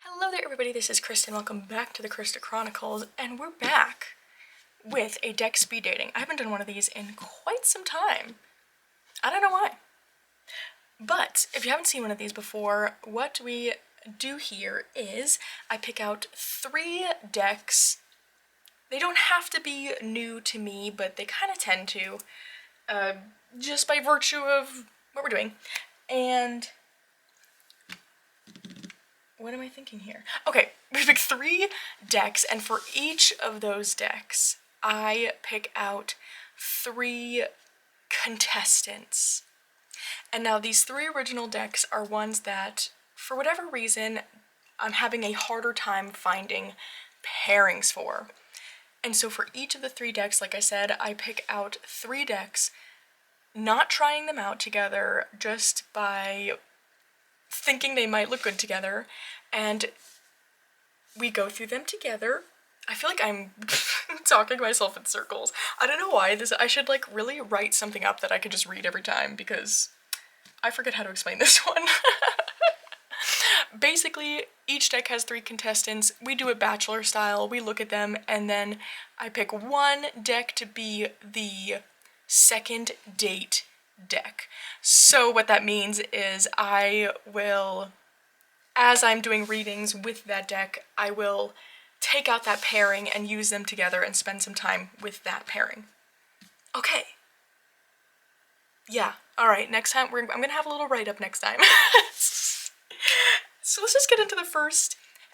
Hello there everybody, this is Kristen. Welcome back to the Krista Chronicles, and we're back with a deck speed dating. I haven't done one of these in quite some time. I don't know why. But if you haven't seen one of these before, what we do here is I pick out 3 decks. They don't have to be new to me, but they kind of tend to, just by virtue of what we're doing. And what am I thinking here? Okay, we pick 3 decks, and for each of those decks, I pick out 3 contestants. And now these 3 original decks are ones that, for whatever reason, I'm having a harder time finding pairings for. And so for each of the 3 decks, like I said, I pick out 3 decks, not trying them out together, just by thinking they might look good together, and we go through them together. I feel like I'm talking myself in circles. I don't know why. I should like really write something up that I could just read every time, because I forget how to explain this one. Basically, each deck has 3 contestants. We do it bachelor style. We look at them, and then I pick one deck to be the second date deck. So what that means is I will, as I'm doing readings with that deck, I will take out that pairing and use them together and spend some time with that pairing. Okay. Yeah, alright, next time I'm gonna have a little write-up next time. So let's just get into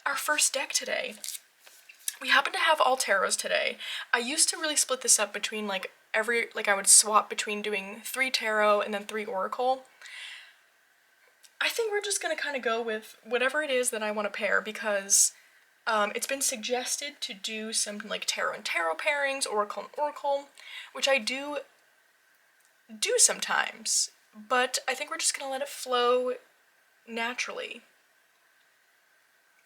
our first deck today. We happen to have all tarots today. I used to really split this up between I would swap between doing 3 tarot and then 3 oracle. I think we're just gonna kind of go with whatever it is that I want to pair, because it's been suggested to do some like tarot and tarot pairings, oracle and oracle, which I do sometimes, but I think we're just gonna let it flow naturally.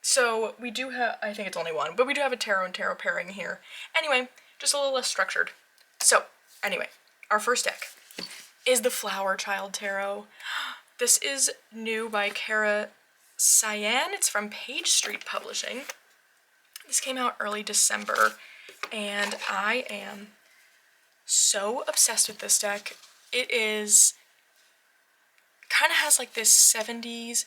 So we do have, I think it's only one, but we do have a tarot and tarot pairing here. Anyway, just a little less structured. So, anyway, our first deck is the Flower Child Tarot. This is new by Cara Cyan. It's from Page Street Publishing. This came out early December, and I am so obsessed with this deck. It is, kind of has like this 70s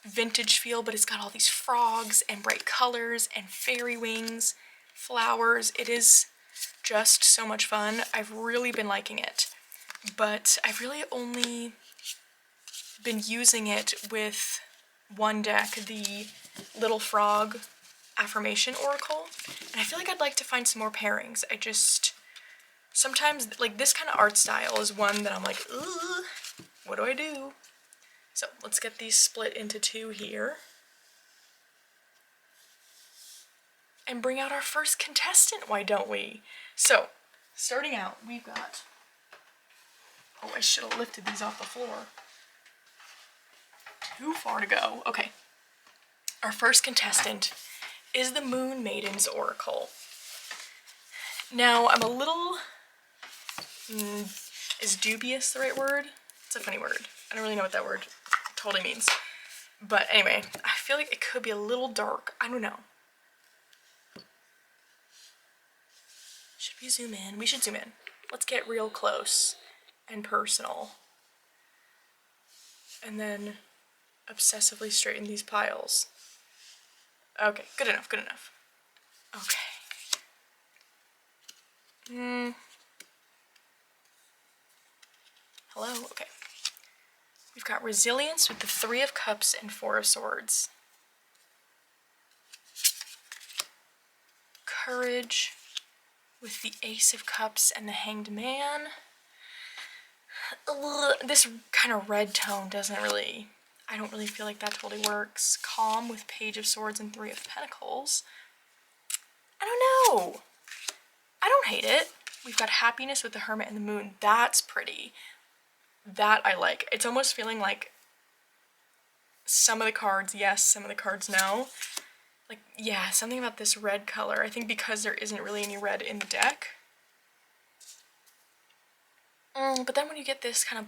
vintage feel, but it's got all these frogs and bright colors and fairy wings, flowers. It is just so much fun. I've really been liking it, but I've really only been using it with one deck, the Little Frog Affirmation Oracle, and I feel like I'd like to find some more pairings. I just, sometimes, like, this kind of art style is one that I'm like, ugh, what do I do? So let's get these split into 2 here. And bring out our first contestant, why don't we? So, starting out, we've got, oh, I should have lifted these off the floor. Too far to go. Okay. Our first contestant is the Moon Maidens Oracle. Now, I'm a little, is dubious the right word? It's a funny word. I don't really know what that word totally means. But anyway, I feel like it could be a little dark. I don't know. Should we zoom in? We should zoom in. Let's get real close and personal. And then obsessively straighten these piles. Okay, good enough, good enough. Okay. Hello? Okay. We've got Resilience with the 3 of Cups and 4 of Swords. Courage with the Ace of Cups and the Hanged Man. This kind of red tone doesn't really, I don't really feel like that totally works. Calm with Page of Swords and 3 of Pentacles. I don't know. I don't hate it. We've got Happiness with the Hermit and the Moon. That's pretty. That I like. It's almost feeling like some of the cards yes, some of the cards no. Like, yeah, something about this red color. I think because there isn't really any red in the deck. But then when you get this kind of,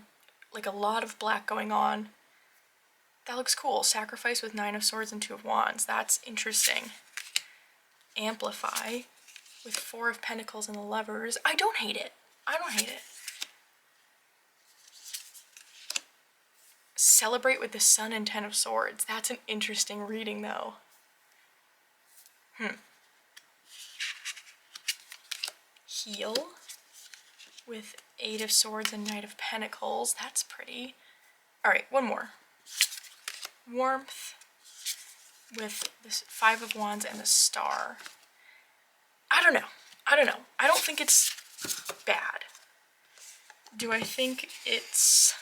like, a lot of black going on, That looks cool. Sacrifice with 9 of Swords and 2 of Wands. That's interesting. Amplify with 4 of Pentacles and the Lovers. I don't hate it. I don't hate it. Celebrate with the Sun and 10 of Swords. That's an interesting reading, though. Heal with 8 of Swords and Knight of Pentacles. That's pretty. Alright, one more. Warmth with this 5 of Wands and the Star. I don't know. I don't know. I don't think it's bad. Do I think it's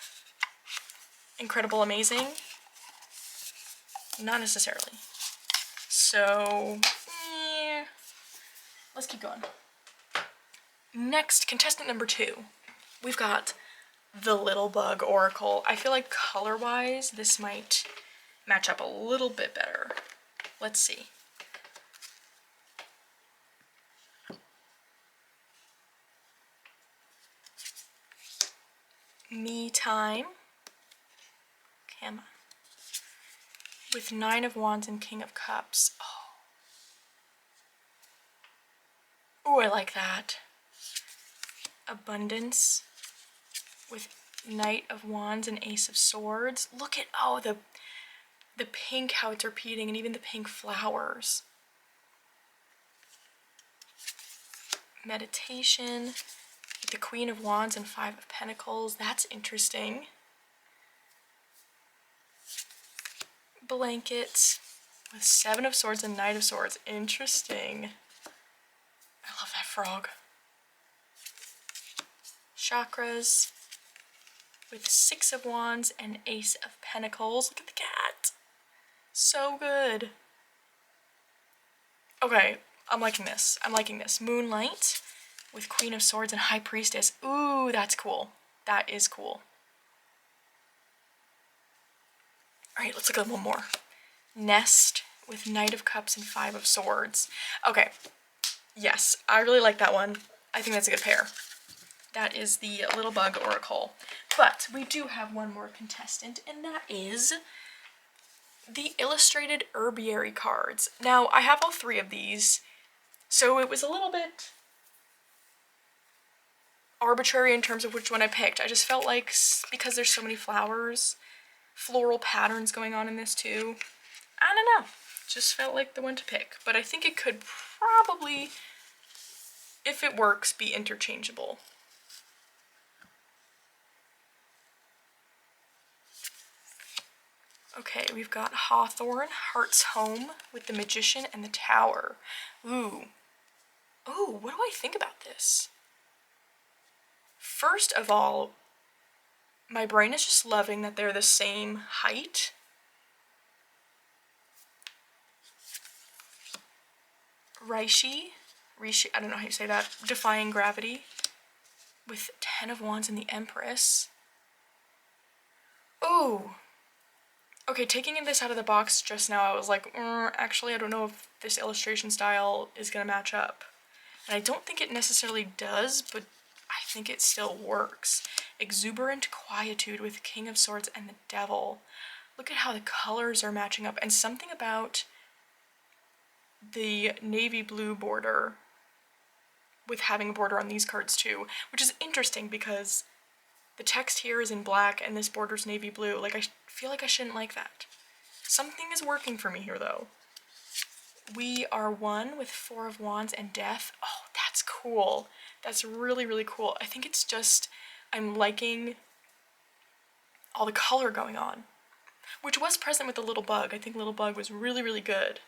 incredible, amazing? Not necessarily. So, let's keep going. Next, contestant number 2. We've got the Little Bug Oracle. I feel like color-wise, this might match up a little bit better. Let's see. Me Time. Come on. With 9 of Wands and King of Cups. Oh, I like that. Abundance with Knight of Wands and Ace of Swords. Look at, oh, the pink, how it's repeating, and even the pink flowers. Meditation with the Queen of Wands and 5 of Pentacles. That's interesting. Blanket with 7 of Swords and Knight of Swords. Interesting. I love that frog. Chakras with 6 of Wands and Ace of Pentacles. Look at the cat. So good. Okay, I'm liking this. I'm liking this. Moonlight with Queen of Swords and High Priestess. Ooh, that's cool. That is cool. Alright, let's look at one more. Nest with Knight of Cups and 5 of Swords. Okay, yes, I really like that one. I think that's a good pair. That is the Little Bug Oracle. But we do have one more contestant, and that is the illustrated Herbiary cards. Now, I have all 3 of these, so it was a little bit arbitrary in terms of which one I picked. I just felt like, because there's so many flowers, floral patterns going on in this too, I don't know, just felt like the one to pick. But I think it could probably, if it works, be interchangeable. Okay, we've got Hawthorn, Heart's Home with the Magician and the Tower. Ooh. Ooh, what do I think about this? First of all, my brain is just loving that they're the same height. Rishi, I don't know how you say that, Defying Gravity with 10 of Wands and the Empress. Ooh. Okay, taking this out of the box just now, I was like, actually, I don't know if this illustration style is going to match up. And I don't think it necessarily does, but I think it still works. Exuberant Quietude with King of Swords and the Devil. Look at how the colors are matching up. And something about the navy blue border with having a border on these cards too, which is interesting because the text here is in black and this border's navy blue. Like, I feel like I shouldn't like that. Something is working for me here, though. We Are One with 4 of Wands and Death. Oh, that's cool. That's really, really cool. I think it's just, I'm liking all the color going on, which was present with the Little Bug. I think Little Bug was really, really good,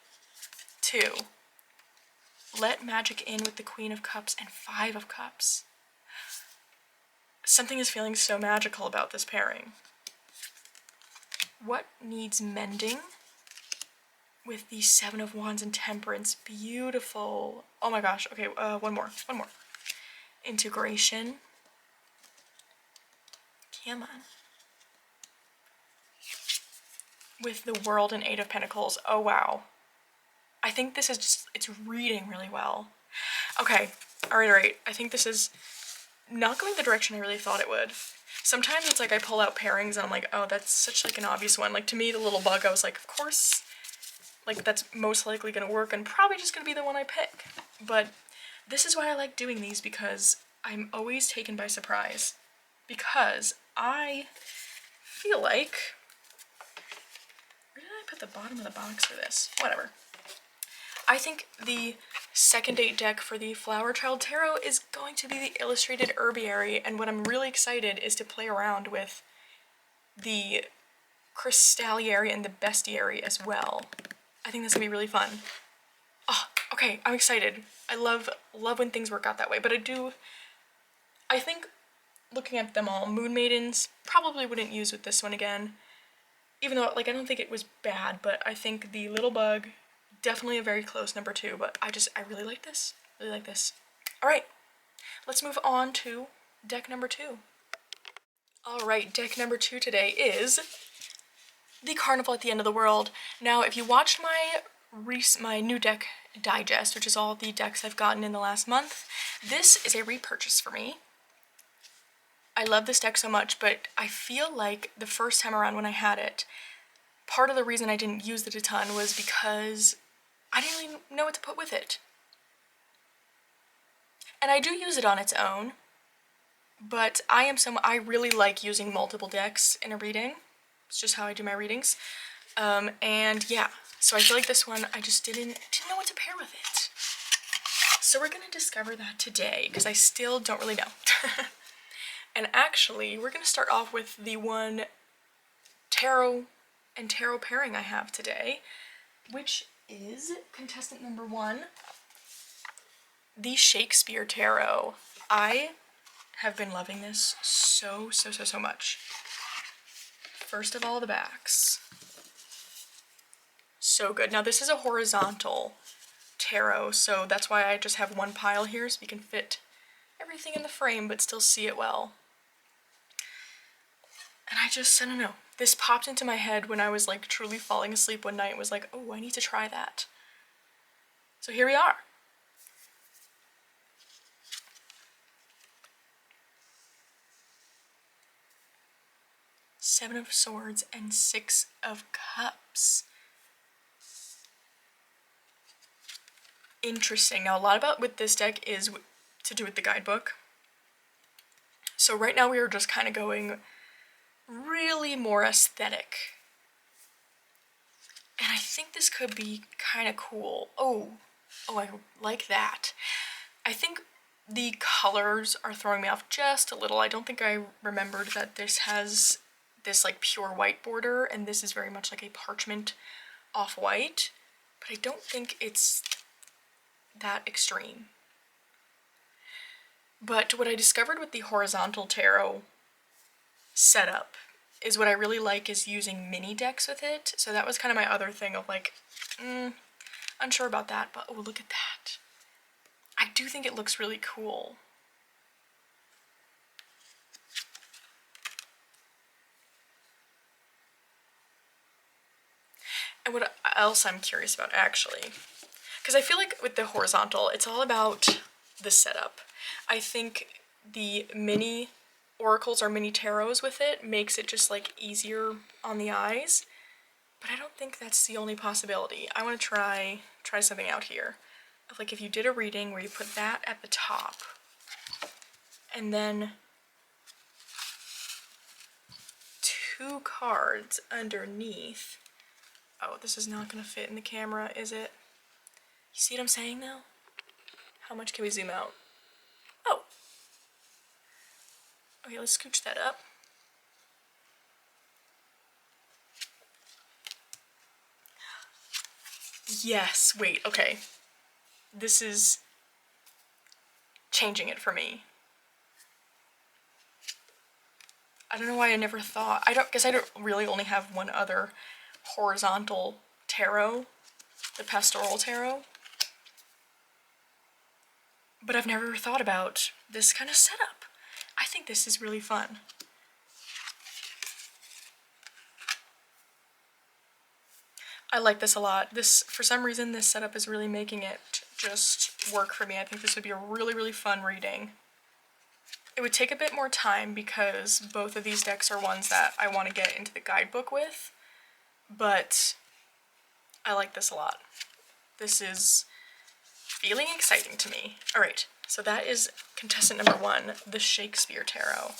too. Let Magic In with the Queen of Cups and 5 of Cups. Something is feeling so magical about this pairing. What Needs Mending with the 7 of Wands and Temperance. Beautiful. Oh my gosh. Okay, one more. Integration. Come on. With the World and 8 of Pentacles. Oh wow. I think this is just, it's reading really well. Okay, alright. I think this is not going the direction I really thought it would. Sometimes it's like I pull out pairings and I'm like, oh, that's such like an obvious one. Like to me, the little bug, I was like, of course, like that's most likely gonna work and probably just gonna be the one I pick. But this is why I like doing these, because I'm always taken by surprise. Because I feel like, where did I put the bottom of the box for this? Whatever. I think the second date deck for the Flower Child Tarot is going to be the Illustrated Herbiary, and what I'm really excited is to play around with the Crystalliary and the Bestiary as well. I think that's gonna be really fun. Oh, okay, I'm excited. I love when things work out that way, but I think looking at them all, Moon Maidens, probably wouldn't use with this one again. Even though, like, I don't think it was bad, but I think the Little Bug, definitely a very close number 2, but I really like this. Really like this. Alright, let's move on to deck number 2. Alright, deck number 2 today is the Carnival at the End of the World. Now, if you watched my new deck digest, which is all the decks I've gotten in the last month, this is a repurchase for me. I love this deck so much, but I feel like the first time around when I had it, part of the reason I didn't use it a ton was because I didn't really know what to put with it. And I do use it on its own, but I really like using multiple decks in a reading. It's just how I do my readings. And yeah, so I feel like this one, I just didn't know what to pair with it. So we're gonna discover that today, because I still don't really know. And actually, we're gonna start off with the one tarot and tarot pairing I have today, which is contestant number 1, the Shakespeare Tarot. I have been loving this so much. First of all, the backs. So good. Now this is a horizontal tarot, so that's why I just have one pile here, so we can fit everything in the frame but still see it well. And I don't know. This popped into my head when I was like truly falling asleep one night and was like, oh, I need to try that. So here we are. Seven of Swords and 6 of Cups. Interesting. Now a lot about with this deck is to do with the guidebook. So right now we are just kind of going really more aesthetic. And I think this could be kind of cool. Oh, I like that. I think the colors are throwing me off just a little. I don't think I remembered that this has this like pure white border, and this is very much like a parchment off-white, but I don't think it's that extreme. But what I discovered with the horizontal tarot setup is what I really like is using mini decks with it. So that was kind of my other thing of like, unsure about that, but oh, look at that. I do think it looks really cool. And what else I'm curious about actually, because I feel like with the horizontal, it's all about the setup. I think the mini oracles or mini tarots with it makes it just like easier on the eyes, but I don't think that's the only possibility. I want to try something out here. Like if you did a reading where you put that at the top and then 2 cards underneath. Oh, this is not going to fit in the camera, is it? You see what I'm saying now? How much can we zoom out? Oh. Okay, let's scooch that up. Yes, wait, okay. This is changing it for me. I don't know why I never thought. I don't really only have one other horizontal tarot, the Pastoral Tarot. But I've never thought about this kind of setup. I think this is really fun. I like this a lot. For some reason, this setup is really making it just work for me. I think this would be a really, really fun reading. It would take a bit more time because both of these decks are ones that I want to get into the guidebook with, but I like this a lot. This is feeling exciting to me. All right, so that is contestant number 1, the Shakespeare Tarot.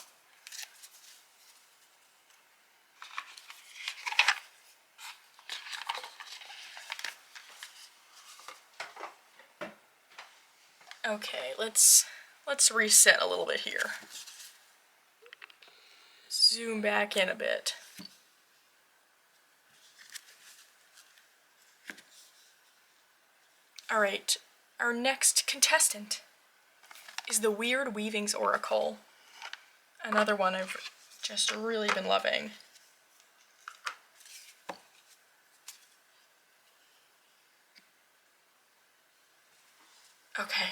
Okay, let's reset a little bit here. Zoom back in a bit. All right, our next contestant is the Weird Weavings Oracle. Another one I've just really been loving. Okay.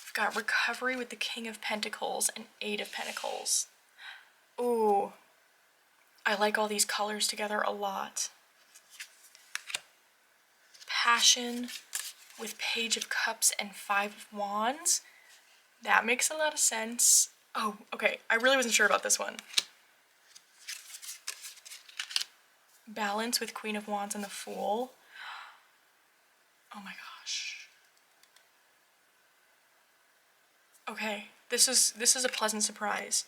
We've got Recovery with the King of Pentacles and 8 of Pentacles. Ooh. I like all these colors together a lot. Passion with Page of Cups and 5 of Wands. That makes a lot of sense. Oh, okay. I really wasn't sure about this one. Balance with Queen of Wands and the Fool. Oh my gosh. Okay, this is a pleasant surprise.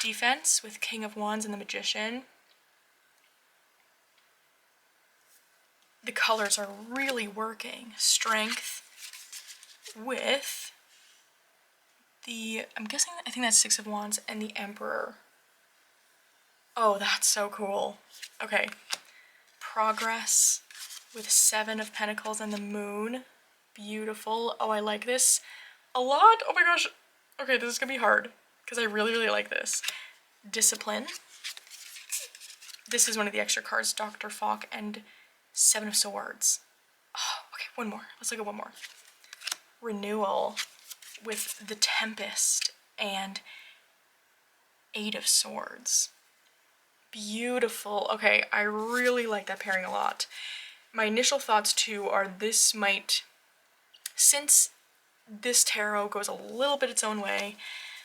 Defense with King of Wands and the Magician. The colors are really working. Strength with the, I'm guessing, I think that's 6 of Wands and the Emperor. Oh, that's so cool. Okay. Progress with 7 of Pentacles and the Moon. Beautiful. Oh, I like this a lot. Oh my gosh. Okay, this is gonna be hard because I really, really like this. Discipline. This is one of the extra cards, Dr. Falk and 7 of Swords. Oh, okay, one more. Let's look at one more. Renewal with the Tempest and 8 of Swords. Beautiful. Okay, I really like that pairing a lot. My initial thoughts too are this might, since this tarot goes a little bit its own way,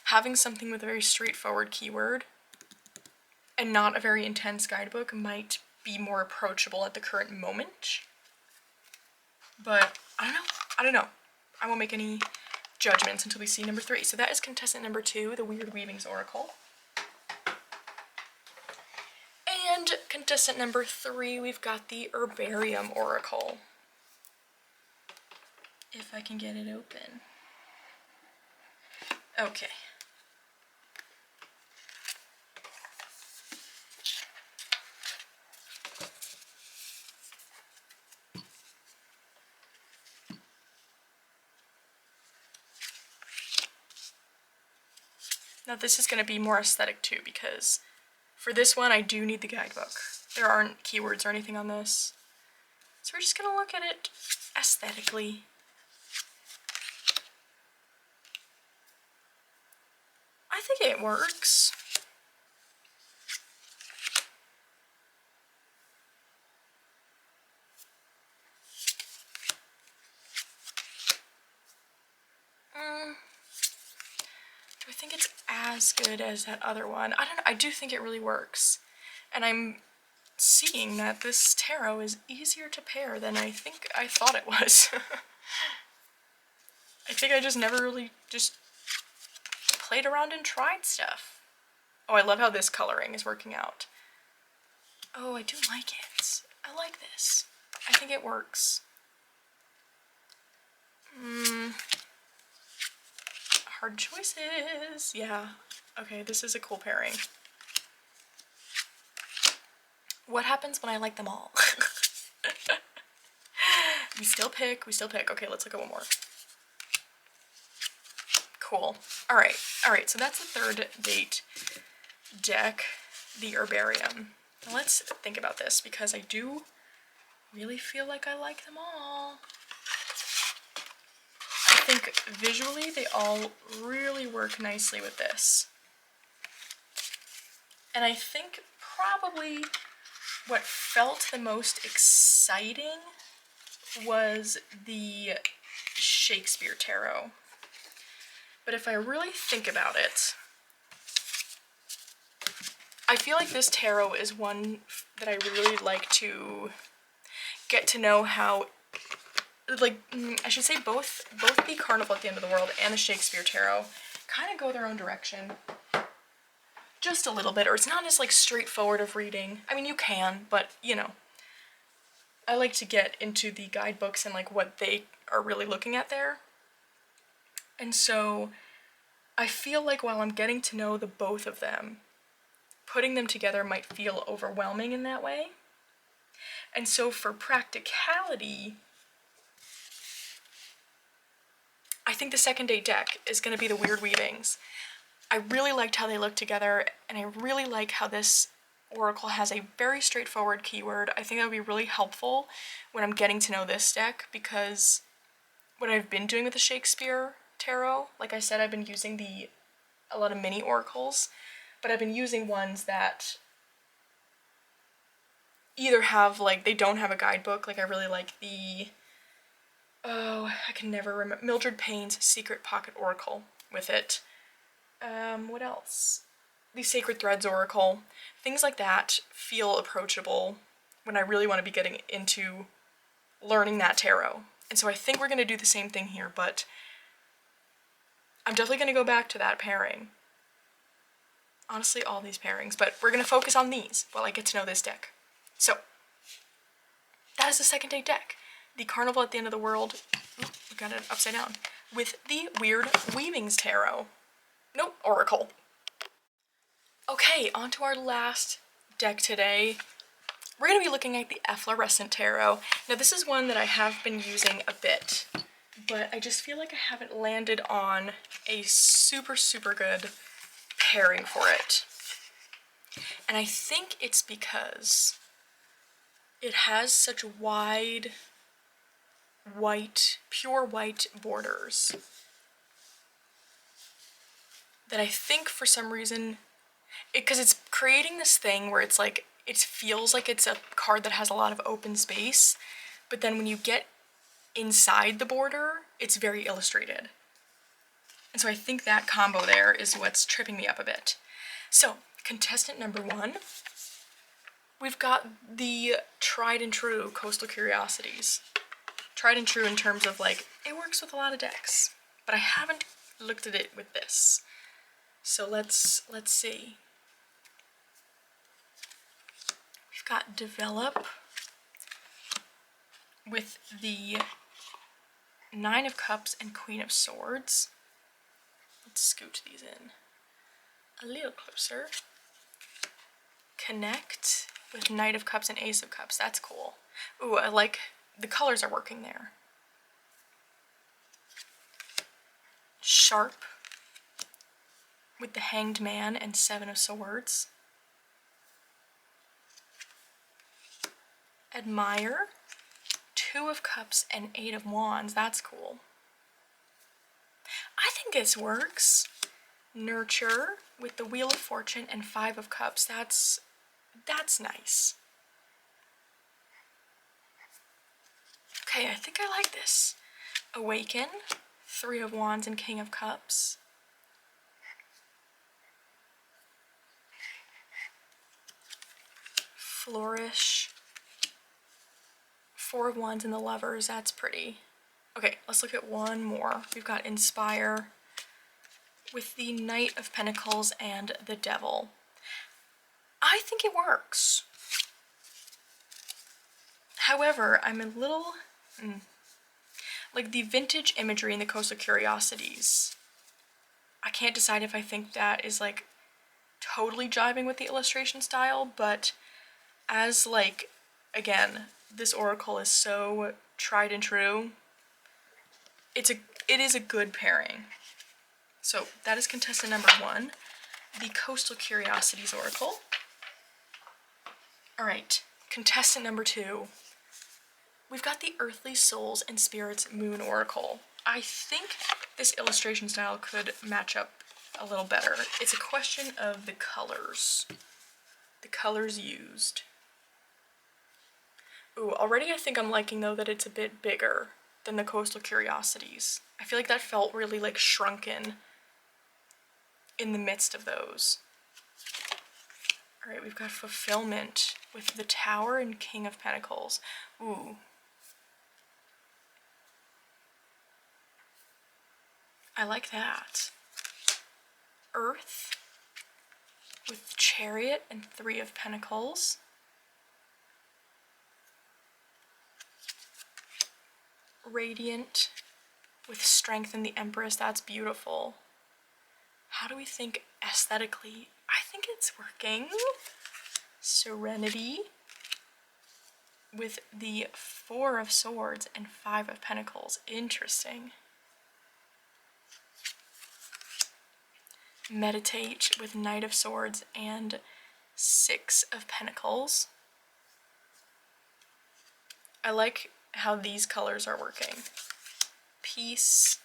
having something with a very straightforward keyword and not a very intense guidebook might be more approachable at the current moment. But I don't know. I won't make any judgments until we see number 3. So that is contestant number 2, the Weird Weavings Oracle. And contestant number 3, we've got the Herbarium Oracle. If I can get it open. Okay. Now this is going to be more aesthetic too, because for this one I do need the guidebook. There aren't keywords or anything on this. So we're just going to look at it aesthetically. I think it works. Do I think it's as good as that other one? I don't know. I do think it really works. And I'm seeing that this tarot is easier to pair than I think I thought it was. I think I just never really just played around and tried stuff. Oh, I love how this coloring is working out. Oh, I do like it. I like this. I think it works. Hard choices. Yeah. Okay, this is a cool pairing. What happens when I like them all? We still pick. Okay, let's look at one more. Cool. Alright, so that's the third date deck, the Herbarium. Now let's think about this, because I do really feel like I like them all. I think visually they all really work nicely with this. And I think probably what felt the most exciting was the Shakespeare Tarot. But if I really think about it, I feel like this tarot is one that I really like to get to know how, like, I should say both the Carnival at the End of the World and the Shakespeare Tarot kind of go their own direction. Just a little bit, or it's not as, like, straightforward of reading. I mean, you can, but, you know. I like to get into the guidebooks and, like, what they are really looking at there. And so I feel like while I'm getting to know the both of them, putting them together might feel overwhelming in that way. And so for practicality, I think the second day deck is going to be the Weird Weavings. I really liked how they look together, and I really like how this oracle has a very straightforward keyword. I think that would be really helpful when I'm getting to know this deck, because what I've been doing with the Shakespeare Tarot, like I said, I've been using a lot of mini oracles, but I've been using ones that either have, like, they don't have a guidebook. Like, I really like the, oh, I can never remember, Mildred Payne's Secret Pocket Oracle with it. What else? The Sacred Threads Oracle. Things like that feel approachable when I really want to be getting into learning that tarot. And so I think we're going to do the same thing here, but I'm definitely going to go back to that pairing. Honestly, all these pairings, but we're going to focus on these while I get to know this deck. So, that is the second day deck. The Carnival at the End of the World, we got it upside down, with the Weird Weavings Tarot. Nope, Oracle. Okay, on to our last deck today. We're going to be looking at the Efflorescent Tarot. Now, this is one that I have been using a bit, but I just feel like I haven't landed on a super, super good pairing for it. And I think it's because it has such wide, white, pure white borders that I think for some reason, because it's creating this thing where it's like, it feels like it's a card that has a lot of open space, but then when you get inside the border, it's very illustrated. And so I think that combo there is what's tripping me up a bit. So, contestant number 1, we've got the tried and true Coastal Curiosities. Tried and true in terms of, like, it works with a lot of decks, but I haven't looked at it with this. So let's see. We've got Develop with the Nine of Cups and Queen of Swords. Let's scooch these in a little closer. Connect with Knight of Cups and Ace of Cups. That's cool. Ooh, I like the colors are working there. Sharp with the Hanged Man and Seven of Swords. Admire, Two of Cups and Eight of Wands. That's cool. I think this works. Nurture with the Wheel of Fortune and Five of Cups. That's nice. Okay, I think I like this. Awaken, Three of Wands and King of Cups. Flourish, Four of Wands and the Lovers. That's pretty. Okay, let's look at one more. We've got Inspire with the Knight of Pentacles and the Devil. I think it works. However, I'm a little... like the vintage imagery in the Coastal Curiosities, I can't decide if I think that is, like, totally jiving with the illustration style, but as, like, again, this oracle is so tried and true, it is a good pairing. So that is contestant number 1, the Coastal Curiosities Oracle. Alright, contestant number 2. We've got the Earthly Souls and Spirits Moon Oracle. I think this illustration style could match up a little better. It's a question of the colors used. Ooh, already I think I'm liking though that it's a bit bigger than the Coastal Curiosities. I feel like that felt really like shrunken in the midst of those. All right, we've got Fulfillment with the Tower and King of Pentacles. Ooh. I like that. Earth with Chariot and Three of Pentacles. Radiant with Strength and the Empress. That's beautiful. How do we think aesthetically? I think it's working. Serenity with the Four of Swords and Five of Pentacles. Interesting. Meditate with Knight of Swords and Six of Pentacles. I like how these colors are working. Peace,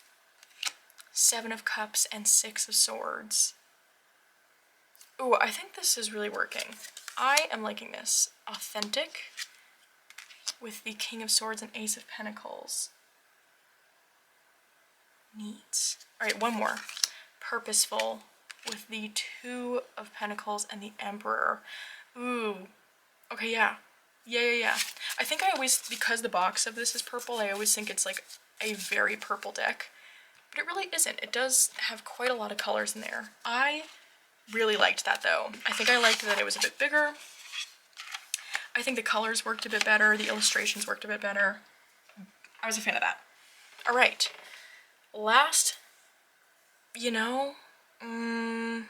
Seven of Cups, and Six of Swords. Ooh, I think this is really working. I am liking this. Authentic with the King of Swords and Ace of Pentacles. Neat. Alright, one more. Purposeful with the Two of Pentacles and the Emperor. Ooh. Okay, yeah. Yeah. I think I always, because the box of this is purple, I always think it's like a very purple deck. But it really isn't. It does have quite a lot of colors in there. I really liked that though. I think I liked that it was a bit bigger. I think the colors worked a bit better. The illustrations worked a bit better. I was a fan of that. All right. Last, I'm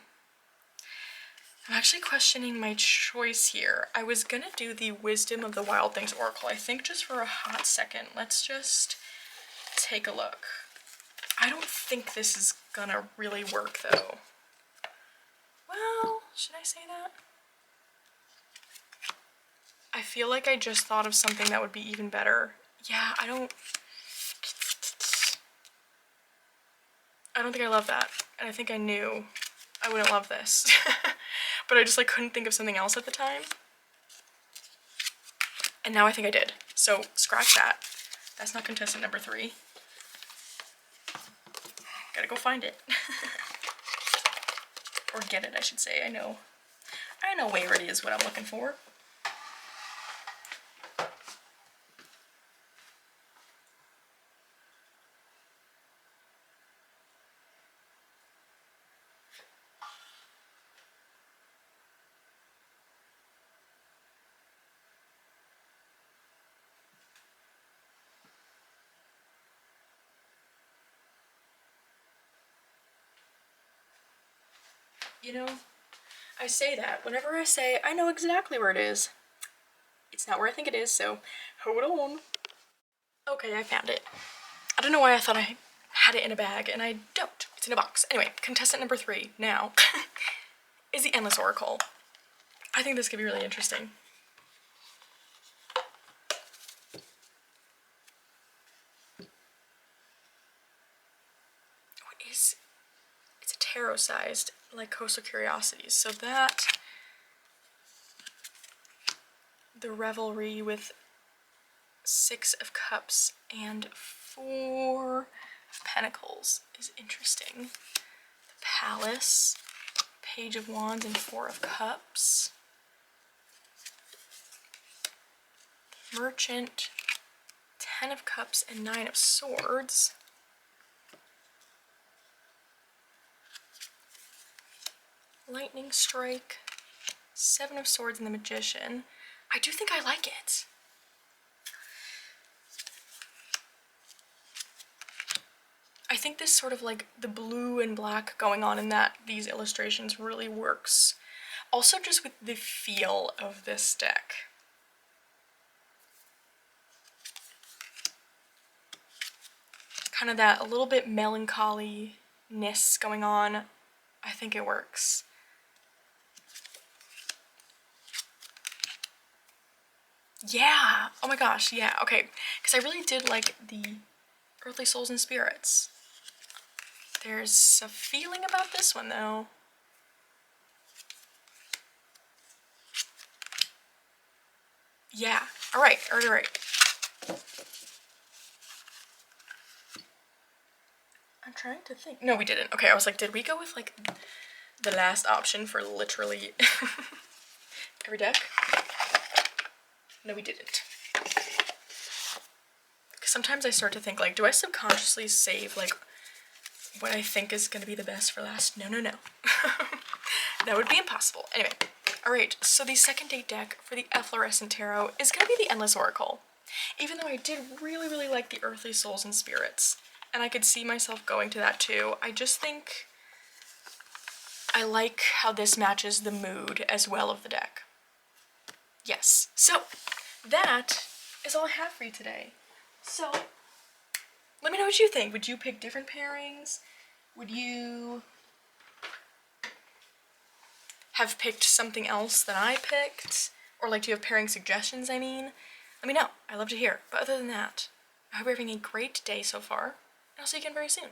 actually questioning my choice here. I was gonna do the Wisdom of the Wild Things Oracle, I think, just for a hot second. Let's just take a look. I don't think this is gonna really work though. Well, should I say that? I feel like I just thought of something that would be even better. Yeah, I don't think I love that. And I think I knew I wouldn't love this. But I just like couldn't think of something else at the time. And now I think I did. So scratch that. That's not contestant number 3. Gotta go find it. Or get it, I should say. I know where it is, what I'm looking for. I say that whenever I say I know exactly where it is. It's not where I think it is, so hold on. Okay, I found it. I don't know why I thought I had it in a bag, and I don't. It's in a box. Anyway, contestant number 3 now is the Endless Oracle. I think this could be really interesting. It's a tarot-sized, like Coastal Curiosities. So that, the Revelry with 6 of Cups and 4 of Pentacles is interesting. The Palace, Page of Wands and 4 of Cups. Merchant, 10 of Cups and 9 of Swords. Lightning Strike, 7 of Swords and the Magician. I do think I like it. I think this sort of like the blue and black going on in these illustrations really works. Also just with the feel of this deck. Kind of that a little bit melancholy-ness going on. I think it works. Yeah! Oh my gosh, yeah, okay. Because I really did like the Earthly Souls and Spirits. There's a feeling about this one, though. Yeah, Alright. I'm trying to think. No, we didn't. Okay, I was like, did we go with like the last option for literally every deck? No, we didn't. Sometimes I start to think like, do I subconsciously save like what I think is going to be the best for last? No. That would be impossible. Anyway, alright, so the second date deck for the Efflorescent Tarot is going to be the Endless Oracle. Even though I did really like the Earthly Souls and Spirits, and I could see myself going to that too, I just think I like how this matches the mood as well of the deck. Yes, so that is all I have for you today. So, let me know what you think. Would you pick different pairings? Would you have picked something else than I picked? Or like, do you have pairing suggestions, I mean? Let me know. I love to hear. But other than that, I hope you're having a great day so far, and I'll see you again very soon.